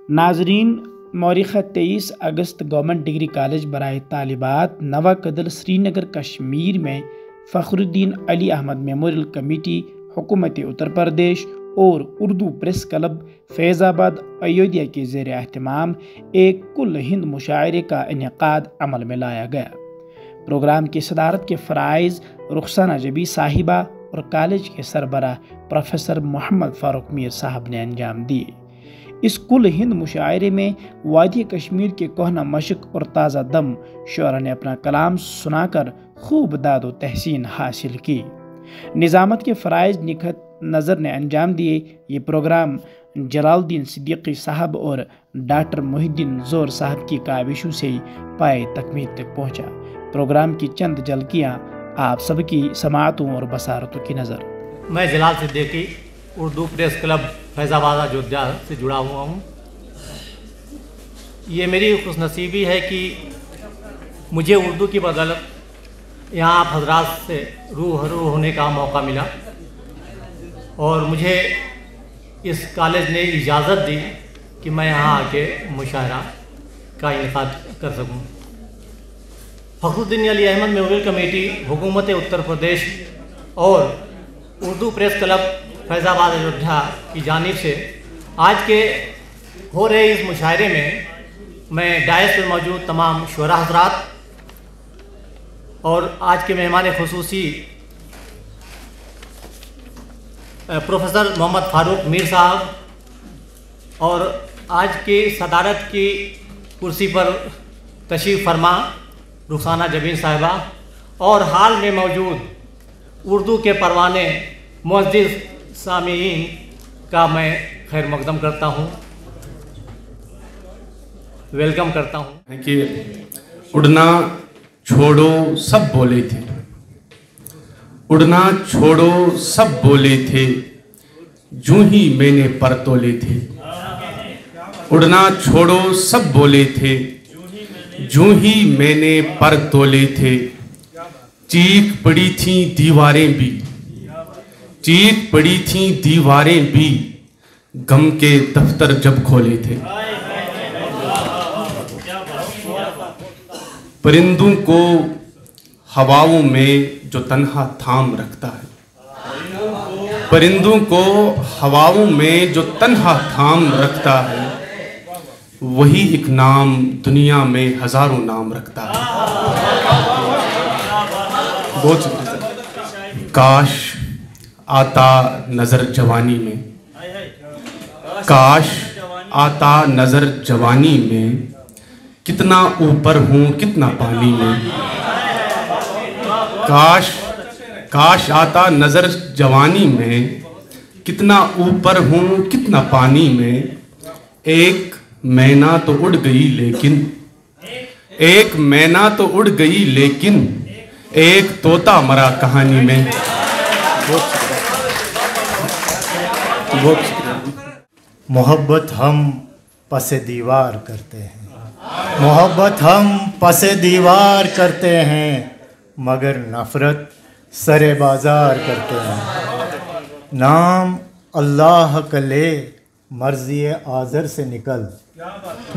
नाजरीन, मौरिखा 23 अगस्त government degree college बराए तालिबात नवा कदल श्रीनगर कश्मीर में फ़खरुद्दीन अली अहमद मेमोरियल कमेटी, हुकूमत उत्तर प्रदेश और उर्दू प्रेस क्लब फैज़ाबाद अयोध्या के ज़ेर एहतमाम एक कुल हिंद मुशायरे का इनेकाद अमल में लाया गया। प्रोग्राम की सदारत के फ़राइज़ रुखसाना जबी साहिबा और कॉलेज के सरबराह प्रोफेसर मोहम्मद फ़ारूक मीर साहब ने अंजाम दिए। इस कुल हिंद मुशायरे में वादी कश्मीर के कोहना मशक और ताज़ा दम शुअरा ने अपना कलाम सुनाकर खूब दाद व तहसीन हासिल की। निज़ामत के फ़राइज़ निखत नज़र ने अंजाम दिए। ये प्रोग्राम जलालुद्दीन सिद्दीकी साहब और डॉक्टर मोहिद्दीन ज़ोर साहब की काविशों से पाए तकमील तक पहुँचा। प्रोग्राम की चंद झलकियाँ आप सबकी समाअतों और बसारतों की नज़र। मैं जलाल सिद्दीकी उर्दू प्रेस क्लब फैज़ाबाद अयोध्या से जुड़ा हुआ हूँ। ये मेरी खुशनसीबी है कि मुझे उर्दू की बदौलत यहाँ आप हजरात से रूबरू होने का मौका मिला और मुझे इस कॉलेज ने इजाज़त दी कि मैं यहाँ आके मुशायरा का इनेकाद कर सकूँ। फ़खरुद्दीन अली अहमद मेमोरियल कमेटी, हुकूमत उत्तर प्रदेश और उर्दू प्रेस क्लब फैज़ाबाद अयोध्या की जानिब से आज के हो रहे इस मुशायरे में मैं डायस पर मौजूद तमाम शुरा हज़रात और आज के मेहमान खुसूसी प्रोफेसर मोहम्मद फ़ारूक मीर साहब और आज की सदारत की कुर्सी पर तशरीफ़ फरमा रुखसाना जबीन साहिबा और हाल में मौजूद उर्दू के परवाने मुअज़्ज़िज़ सामीईन का मैं खैर मकदम करता हूँ, वेलकम करता हूँ। कि उड़ना छोड़ो सब बोले थे, उड़ना छोड़ो सब बोले थे, जूं ही मैंने पर तोले थे। उड़ना छोड़ो सब बोले थे, जूं ही मैंने पर तोले थे। चीख पड़ी थी दीवारें भी, चीख पड़ी थी दीवारें भी, गम के दफ्तर जब खोले थे। परिंदों को हवाओं में जो तन्हा थाम रखता है, परिंदों को हवाओं में जो तन्हा थाम रखता है, वही एक नाम दुनिया में हजारों नाम रखता है। बहुत काश आता नजर जवानी में, काश आता नजर जवानी में, कितना ऊपर हूँ कितना पानी में। काश काश आता नजर जवानी में, कितना ऊपर हूँ कितना पानी में। एक मैना तो उड़ गई लेकिन, एक मैना तो उड़ गई लेकिन, एक तोता मरा कहानी में। मोहब्बत हम पसे दीवार करते हैं, मोहब्बत हम पसे दीवार करते हैं, मगर नफ़रत सरे बाजार करते हैं। नाम अल्लाह का ले मर्ज़ी आज़र से निकल,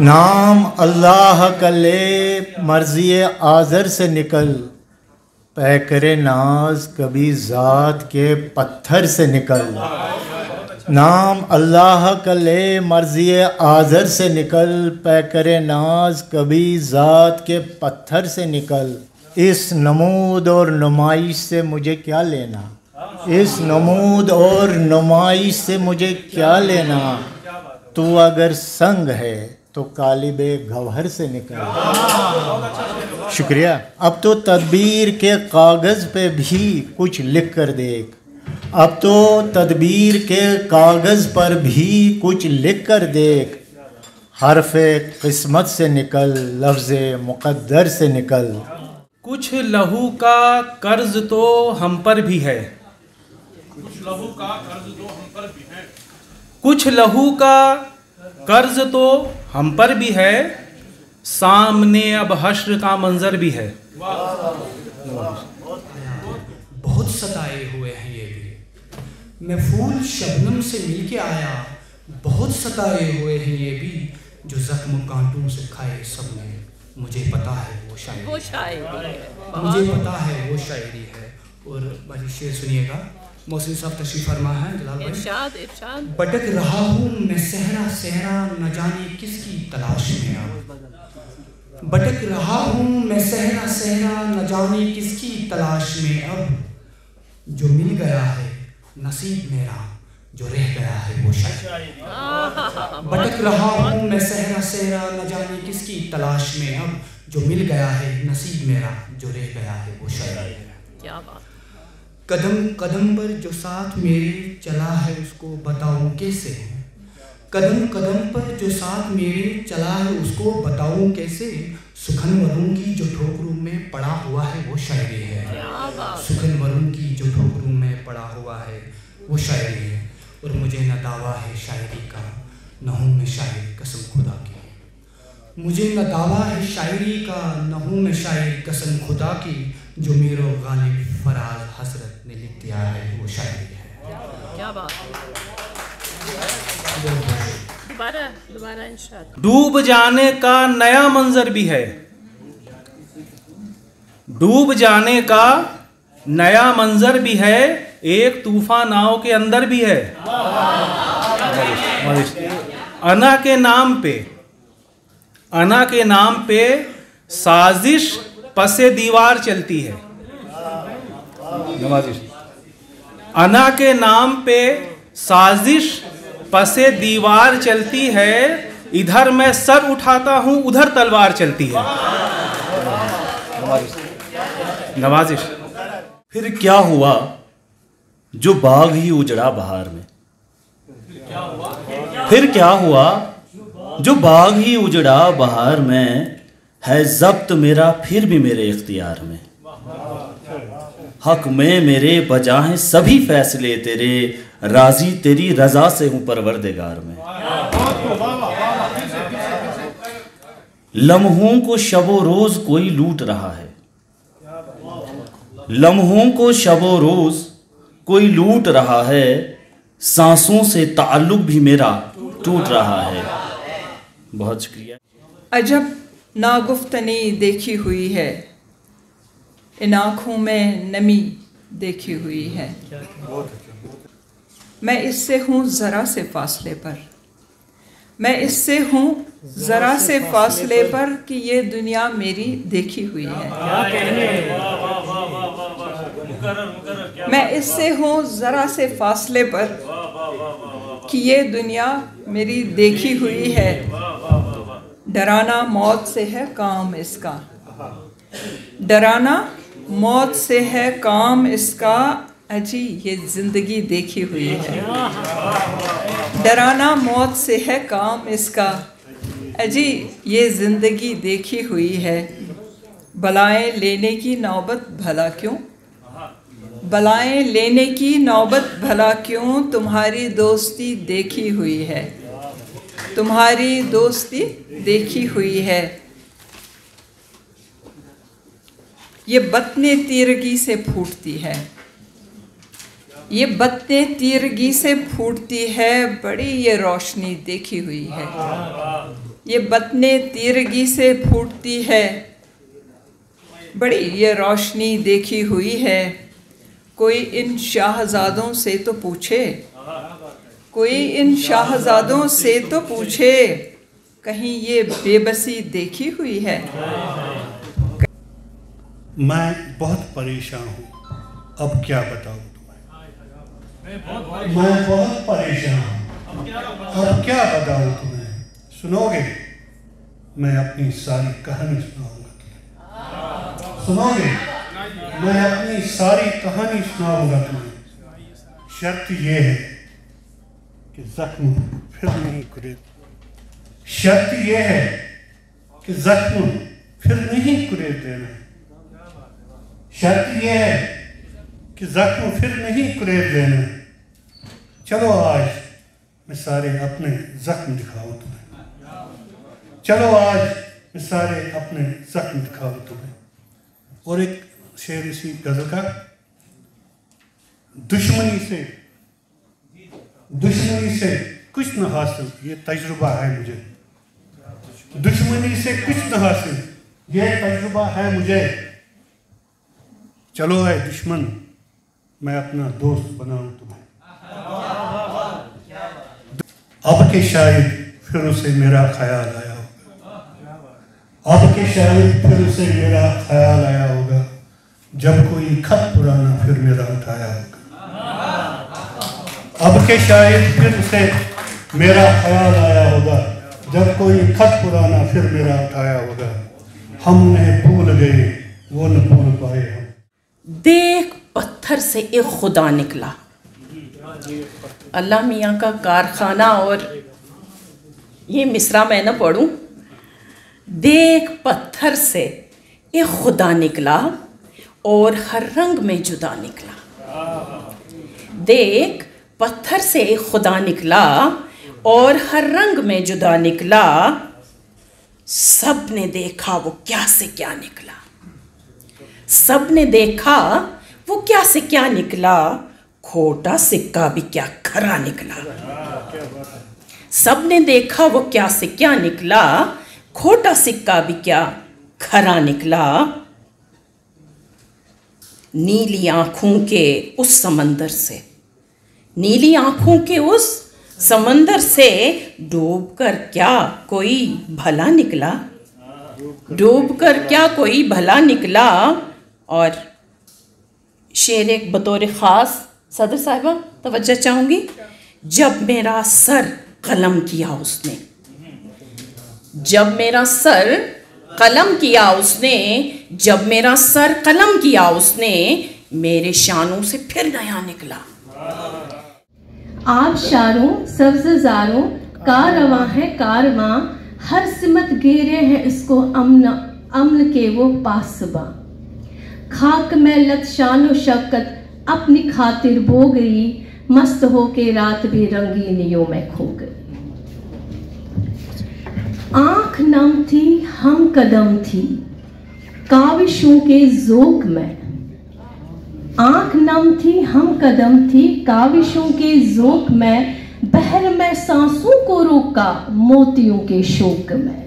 नाम अल्लाह का ले मर्ज़ी आज़र से निकल। पै करे नाज कभी ज़ात के पत्थर से निकल, नाम अल्लाह का ले मर्ज़ी आज़र से निकल। पै करे नाज कभी ज़ात के पत्थर से निकल। इस नमूद और नुमाइश से मुझे क्या लेना, इस नमूद और नुमाइश से मुझे क्या लेना। तू अगर संग है तो कालिबे गौहर से निकल। शुक्रिया। अब तो तदबीर के कागज़ पे भी कुछ लिख कर देख, अब तो तदबीर के कागज़ पर भी कुछ लिख कर देख। हर्फ़े किस्मत से निकल, लफ्ज़े मुक़द्दर से निकल। कुछ लहू का कर्ज तो हम पर भी है, कुछ लहू का कर्ज तो हम पर भी है, कुछ लहू का कर्ज तो हम पर भी है। सामने अब हश्र का मंजर भी है। बहुत सताए हुए हैं ये भी। मैं फूल शबनम से मिलके आया, बहुत सताए हुए हैं ये भी, जो जख्म कांटों से खाए सबने। मुझे पता है वो शायरी, मुझे पता है वो शायरी है। और भाई शेर सुनिएगा, मौसमी साहब तशरीफ फरमा है, जलाल भाई। इरशाद। भटक रहा हूँ मैं सहरा सहरा, न जाने किसकी तलाश में अब। भटक रहा हूँ मैं सहरा सहरा, न जाने किसकी तलाश में अब। जो मिल गया है नसीब मेरा, जो रह गया है वो शायरी। भटक रहा हूँ मैं सहरा सहरा, न जाने किसकी तलाश में अब। जो मिल गया है नसीब मेरा, जो रह गया है वो शायरी है। क्या बात। कदम कदम पर जो साथ मेरे चला है, उसको बताऊं कैसे। कदम कदम पर जो साथ मेरे चला है, उसको बताऊं कैसे। सुखनवरों की जो ठोकरों में पड़ा हुआ है वो शायरी है। सुखनवरों की जो ठोकरों में पड़ा हुआ है वो शायरी है। और मुझे न दावा है शायरी का, न हूँ मैं शायर कसम खुदा की। मुझे न दावा है शायरी का, न हूँ मैं शायर कसम खुदा की। जो मेरो गालिब फराज हसरत ने लिख दिया है वो शायरी है। क्या बात। दोबारा इंशाअल्लाह। डूब जाने का नया मंजर भी है, डूब जाने का नया मंजर भी है, एक तूफान नाव के अंदर भी है। अना के नाम पे, अना के नाम पे साजिश पसे दीवार चलती है। अना के नाम पे साजिश पसे दीवार चलती है, इधर मैं सर उठाता हूं उधर तलवार चलती है। नवाजिश। फिर क्या हुआ जो बाग ही उजड़ा बहार में। फिर क्या हुआ जो बाग ही उजड़ा बहार में, है जब्त मेरा फिर भी मेरे इख्तियार में। हक में मेरे बजा हैं सभी फैसले तेरे, राजी तेरी रजा से हूं परवरदिगार में। लम्हों को शबो रोज कोई लूट रहा है, लम्हों को शबो रोज कोई लूट रहा है, सांसों से ताल्लुक भी मेरा टूट रहा है। बहुत शुक्रिया। अजब नागुफ्तनी देखी हुई है, इन आँखों में नमी देखी हुई है। मैं इससे हूँ ज़रा से फासले पर, मैं इससे हूँ ज़रा से फासले पर, कि ये दुनिया मेरी देखी हुई है। मैं इससे हूँ ज़रा से फासले पर, कि ये दुनिया मेरी देखी हुई है। डराना मौत से है काम इसका, डराना मौत से है काम इसका, अजी ये जिंदगी देखी हुई है। डराना मौत से है काम इसका, अजी ये जिंदगी देखी हुई है। बलाएं लेने की नौबत भला क्यों, बलाएं लेने की नौबत भला क्यों, तुम्हारी दोस्ती देखी हुई है, तुम्हारी दोस्ती देखी हुई है। ये बत्ने तीरगी से फूटती है, ये बत्ने तीरगी से फूटती है, बड़ी ये रोशनी देखी हुई है। ये बत्ने तीरगी से फूटती है, बड़ी ये रोशनी देखी हुई है। कोई इन शाहजादों से तो पूछे, कोई इन शाहजादों से तो पूछे, कहीं ये बेबसी देखी हुई है। मैं बहुत परेशान हूँ, अब क्या बताऊँ तुम्हें। मैं बहुत परेशान हूँ, अब क्या बताऊँ तुम्हें। सुनोगे, मैं अपनी सारी कहानी सुनाऊंगा तुम्हें। सुनोगे, मैं अपनी सारी कहानी सुनाऊंगा तुम्हें। शर्त ये है कि जख्म फिर नहीं कुरेद, शर्त ये है कि जख्म फिर नहीं कुरेद देना। शर्त ये है कि जख्म फिर नहीं कुरेद देना। चलो आज मैं सारे अपने जख्म दिखाऊं तुम्हें, चलो आज मैं सारे अपने जख्म दिखाऊं तुम्हें। और एक शेर इसी गजल का, दुश्मनी से कुछ न हासिल, ये तजुर्बा है मुझे। दुश्मनी से कुछ न हासिल, ये तजुर्बा है मुझे। चलो है दुश्मन, मैं अपना दोस्त बनाऊं तुम्हें। अब के शायद फिर उसे मेरा ख्याल आया होगा, अब के शायद फिर उसे मेरा ख्याल आया होगा, जब कोई खत पुराना फिर मेरा उठाया होगा। अब के शायद फिर उसे मेरा ख्याल आया होगा, जब कोई खत पुराना फिर मेरा उठाया होगा। हम उन्हें भूल गए, वो न भूल पाए हम। देख पत्थर से एक खुदा निकला। अल्लाह मियाँ का कारखाना। और ये मिसरा मैं ना पढ़ूं। देख पत्थर से एक खुदा निकला और हर रंग में जुदा निकला। देख पत्थर से एक खुदा निकला और हर रंग में जुदा निकला। सब ने देखा वो क्या से क्या निकला। सब ने देखा वो क्या से क्या निकला। खोटा सिक्का भी क्या खरा निकला। सब ने देखा वो क्या से क्या निकला। खोटा सिक्का भी क्या खरा निकला। नीली आंखों के उस समंदर से, नीली आंखों के उस समंदर से डूबकर क्या कोई भला निकला। डूबकर क्या कोई भला निकला। और शेर एक बतौर ख़ास सदर साहिबा तवज्जो चाहूँगी। जब मेरा सर कलम किया उसने, जब मेरा सर कलम किया उसने, जब मेरा सर कलम किया उसने, मेरे शानों से फिर नया निकला। आबशारों सब्ज़जारों कारवां है कारवां, हर सिमत घेरे हैं इसको अम्न के वो पासबां। खाक में लत शानो शक्कत अपनी खातिर बो गई, मस्त हो के रात भी रंगीनियों में खो गई। आंख नम थी हम कदम थी काविशों के जोक में। आंख नम थी हम कदम थी काविशों के जोक में, बहर में सांसों को रोका मोतियों के शोक में।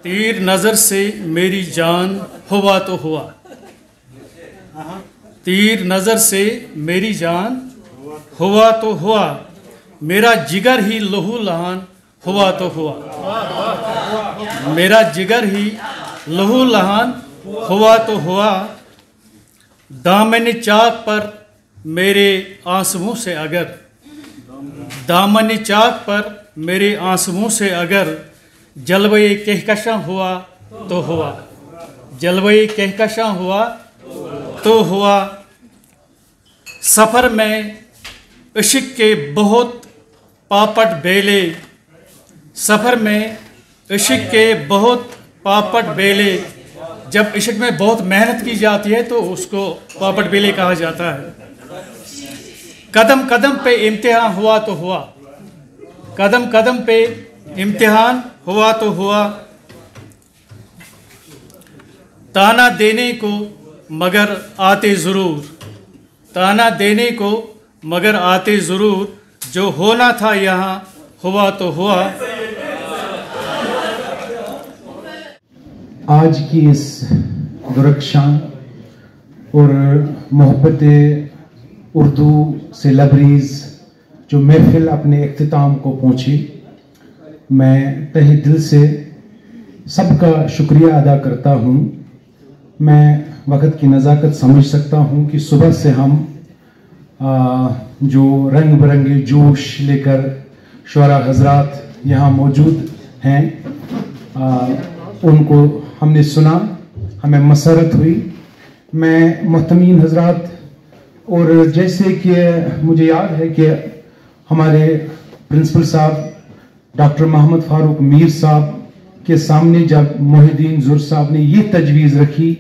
तीर नजर से मेरी जान हुआ तो हुआ, तीर नजर से मेरी जान हुआ तो हुआ, मेरा जिगर ही लहू लहान हुआ तो हुआ। मेरा जिगर ही लहू लहान हुआ तो हुआ। दामन चाक पर मेरे आंसुओं से अगर, दामन चाक पर मेरे आंसुओं से अगर, जलवे कहकशां हुआ तो हुआ। जलवे कहकशां हुआ तो हुआ। सफ़र में इश्क के बहुत पापट बेले, सफ़र में इश्क के बहुत पापट बेले। जब इश्क में बहुत मेहनत की जाती है तो उसको पापट बेले कहा जाता है। कदम कदम पे इम्तिहान हुआ तो हुआ, कदम कदम पे इम्तिहान हुआ तो हुआ। ताना देने को मगर आते ज़रूर, ताना देने को मगर आते ज़रूर, जो होना था यहाँ हुआ तो हुआ। आज की इस दुरख्शां और मोहब्बत उर्दू से लबरीज़ जो महफिल अपने इख्तिताम को पहुँची, मैं तहे दिल से सबका शुक्रिया अदा करता हूँ। मैं वक्त की नज़ाकत समझ सकता हूँ कि सुबह से हम जो रंग बिरंगे जोश लेकर शुरा हजरात यहाँ मौजूद हैं, उनको हमने सुना, हमें मसरत हुई। मैं मोहतमीन हजरात, और जैसे कि मुझे याद है कि हमारे प्रिंसिपल साहब डॉक्टर मोहम्मद फारूक मीर साहब के सामने जब मोहिद्दीन ज़ुर साहब ने ये तजवीज़ रखी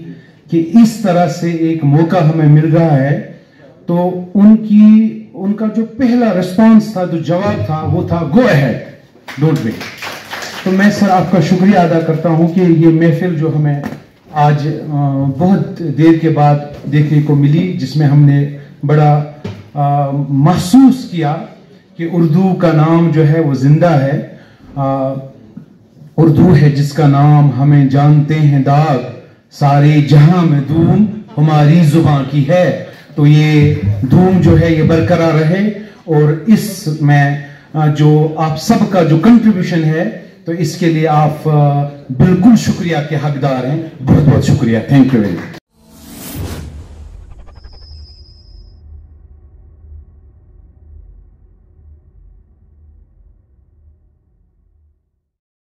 कि इस तरह से एक मौका हमें मिल रहा है, तो उनका जो पहला रिस्पांस था, जो जवाब था, वो था गो अहेड, डोंट वेट। तो मैं सर आपका शुक्रिया अदा करता हूँ कि ये महफिल जो हमें आज बहुत देर के बाद देखने को मिली, जिसमें हमने बड़ा महसूस किया कि उर्दू का नाम जो है वो जिंदा है। उर्दू है जिसका नाम हमें जानते हैं दाग, सारे जहां में धूम हमारी जुबान की है। तो ये धूम जो है ये बरकरार रहे, और इसमें जो आप सबका जो कंट्रीब्यूशन है, तो इसके लिए आप बिल्कुल शुक्रिया के हकदार हैं। बहुत बहुत शुक्रिया। Thank you very much.